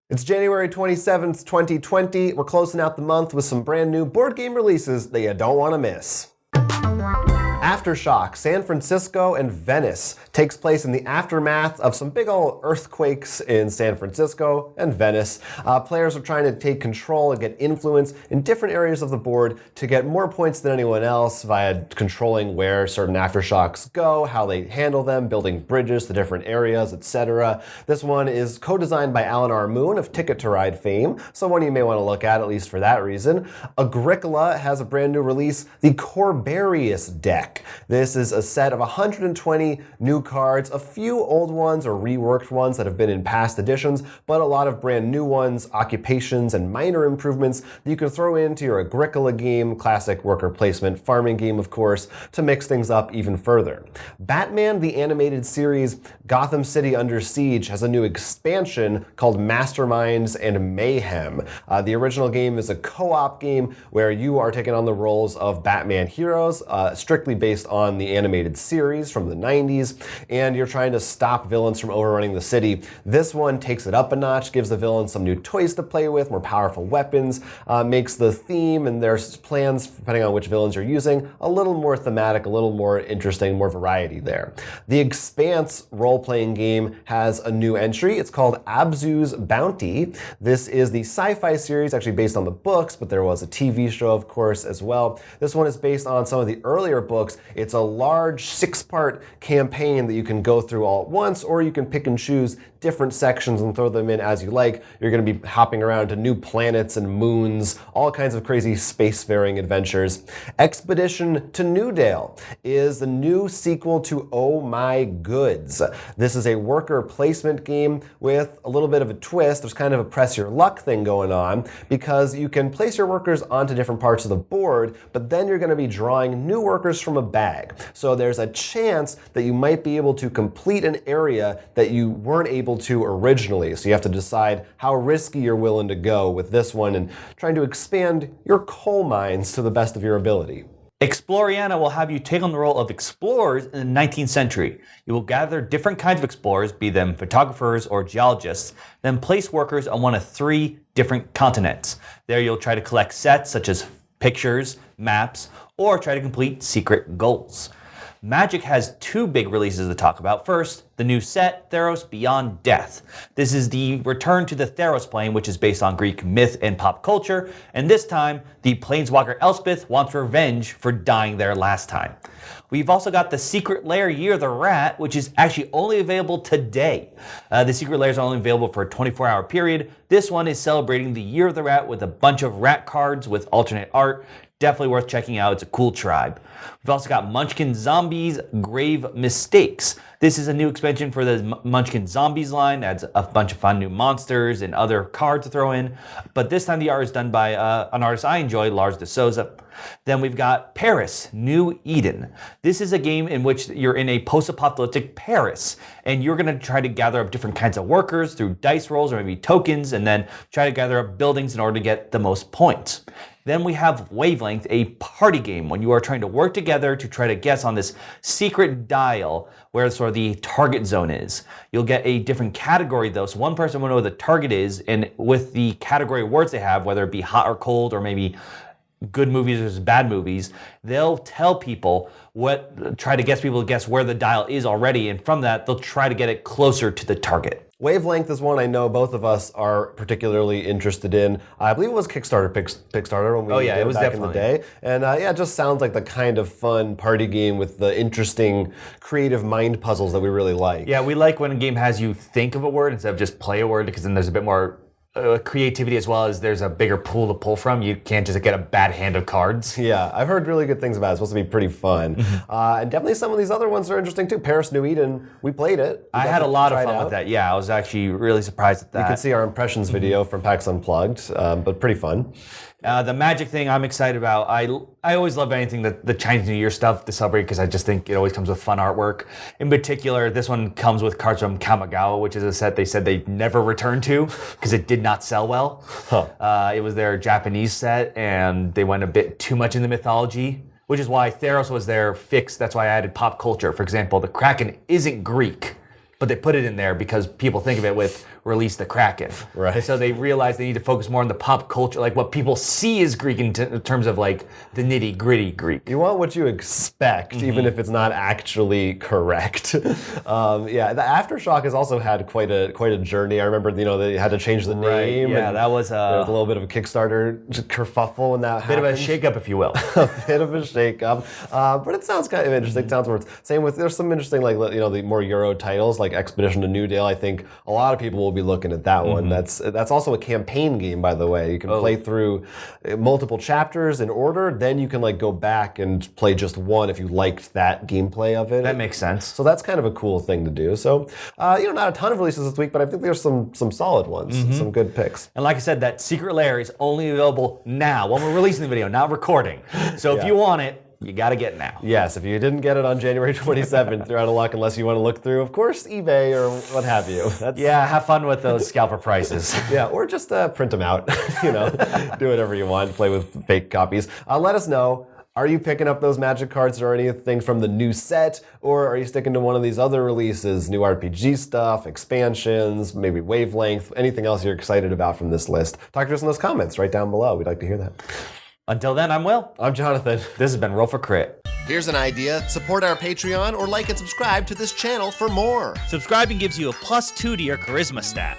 It's January 27th, 2020. We're closing out the month with some brand new board game releases that you don't want to miss. Aftershock, San Francisco and Venice takes place in the aftermath of some big old earthquakes in San Francisco and Venice. Players are trying to take control and get influence in different areas of the board to get more points than anyone else via controlling where certain aftershocks go, how they handle them, building bridges to different areas, etc. This one is co-designed by Alan R. Moon of Ticket to Ride fame, someone you may want to look at least for that reason. Agricola has a brand new release, the Corbarius deck. This is a set of 120 new cards, a few old ones or reworked ones that have been in past editions, but a lot of brand new ones, occupations, and minor improvements that you can throw into your Agricola game, classic worker placement farming game, of course, to mix things up even further. Batman the Animated Series Gotham City Under Siege has a new expansion called Masterminds and Mayhem. The original game is a co-op game where you are taking on the roles of Batman heroes, strictly based on the animated series from the 90s, and you're trying to stop villains from overrunning the city. This one takes it up a notch, gives the villains some new toys to play with, more powerful weapons, makes the theme and their plans, depending on which villains you're using, a little more thematic, a little more interesting, more variety there. The Expanse role-playing game has a new entry. It's called Abzu's Bounty. This is the sci-fi series, actually based on the books, but there was a TV show, of course, as well. This one is based on some of the earlier books. It's a large 6-part campaign that you can go through all at once, or you can pick and choose different sections and throw them in as you like. You're going to be hopping around to new planets and moons, all kinds of crazy spacefaring adventures. Expedition to Newdale is the new sequel to Oh My Goods. This is a worker placement game with a little bit of a twist. There's kind of a press your luck thing going on because you can place your workers onto different parts of the board, but then you're going to be drawing new workers from a bag. So there's a chance that you might be able to complete an area that you weren't able to originally. So you have to decide how risky you're willing to go with this one and trying to expand your coal mines to the best of your ability. Exploreiana will have you take on the role of explorers in the 19th century. You will gather different kinds of explorers, be them photographers or geologists, then place workers on one of 3 different continents. There you'll try to collect sets such as pictures, maps, or try to complete secret goals. Magic has 2 big releases to talk about. First, the new set, Theros Beyond Death. This is the return to the Theros plane, which is based on Greek myth and pop culture, and this time, the planeswalker Elspeth wants revenge for dying there last time. We've also got the Secret Lair Year of the Rat, which is actually only available today. The Secret Lairs are only available for a 24-hour period. This one is celebrating the Year of the Rat with a bunch of rat cards with alternate art. Definitely worth checking out. It's a cool tribe. We've also got Munchkin Zombies, Grave Mistakes. This is a new expansion for the Munchkin Zombies line. Adds a bunch of fun new monsters and other cards to throw in. But this time the art is done by an artist I enjoy, Lars de Souza. Then we've got Paris, New Eden. This is a game in which you're in a post-apocalyptic Paris, and you're going to try to gather up different kinds of workers through dice rolls or maybe tokens, and then try to gather up buildings in order to get the most points. Then we have Wavelength, a party game when you are trying to work together to try to guess on this secret dial where sort of the target zone is. You'll get a different category though, so one person will know what the target is, and with the category words they have, whether it be hot or cold or maybe good movies versus bad movies, they'll tell people try to guess people to guess where the dial is already, and from that they'll try to get it closer to the target. Wavelength is one I know both of us are particularly interested in. I believe it was Kickstarter when we did it was back definitely in the day. And it just sounds like the kind of fun party game with the interesting creative mind puzzles that we really like. Yeah, we like when a game has you think of a word instead of just play a word, because then there's a bit more creativity as well as there's a bigger pool to pull from. You can't just get a bad hand of cards. Yeah, I've heard really good things about it. It's supposed to be pretty fun. And definitely some of these other ones are interesting too. Paris, New Eden, we played it. I had a lot of fun with that. Yeah, I was actually really surprised at that. You can see our impressions video from PAX Unplugged, but pretty fun. The Magic thing I'm excited about. I always love anything that the Chinese New Year stuff to celebrate, because I just think it always comes with fun artwork. In particular, this one comes with cards from Kamigawa, which is a set they said they never returned to because it did not sell well. It was their Japanese set, and they went a bit too much into mythology, which is why Theros was their fix. That's why I added pop culture. For example, the Kraken isn't Greek, but they put it in there because people think of it with release the Kraken. Right. So they realized they need to focus more on the pop culture, like what people see as Greek in terms of like the nitty gritty Greek. You want what you expect, even if it's not actually correct. Yeah, the Aftershock has also had quite a journey. I remember, they had to change the name. Yeah, and that was there was a little bit of a Kickstarter kerfuffle when that happened. bit of a shakeup, if you will. A bit of a shakeup, but it sounds kind of interesting. Sounds worth. Same with there's some interesting the more Euro titles like Expedition to Newdale. I think a lot of people will be looking at that one. That's also a campaign game, by the way. You can play through multiple chapters in order. Then you can go back and play just one if you liked that gameplay of it. That makes sense. So that's kind of a cool thing to do. So not a ton of releases this week, but I think there's some solid ones, some good picks. And like I said, that secret lair is only available now when we're releasing the video, not recording. So if you want it, you got to get it now. Yes, if you didn't get it on January 27th, you're out of luck unless you want to look through, of course, eBay or what have you. Yeah, have fun with those scalper prices. Yeah, or just print them out. Do whatever you want. Play with fake copies. Let us know. Are you picking up those Magic cards or anything from the new set? Or are you sticking to one of these other releases, new RPG stuff, expansions, maybe Wavelength, anything else you're excited about from this list? Talk to us in those comments right down below. We'd like to hear that. Until then, I'm Will. I'm Jonathan. This has been Roll for Crit. Here's an idea. Support our Patreon or like and subscribe to this channel for more. Subscribing gives you a +2 to your charisma stat.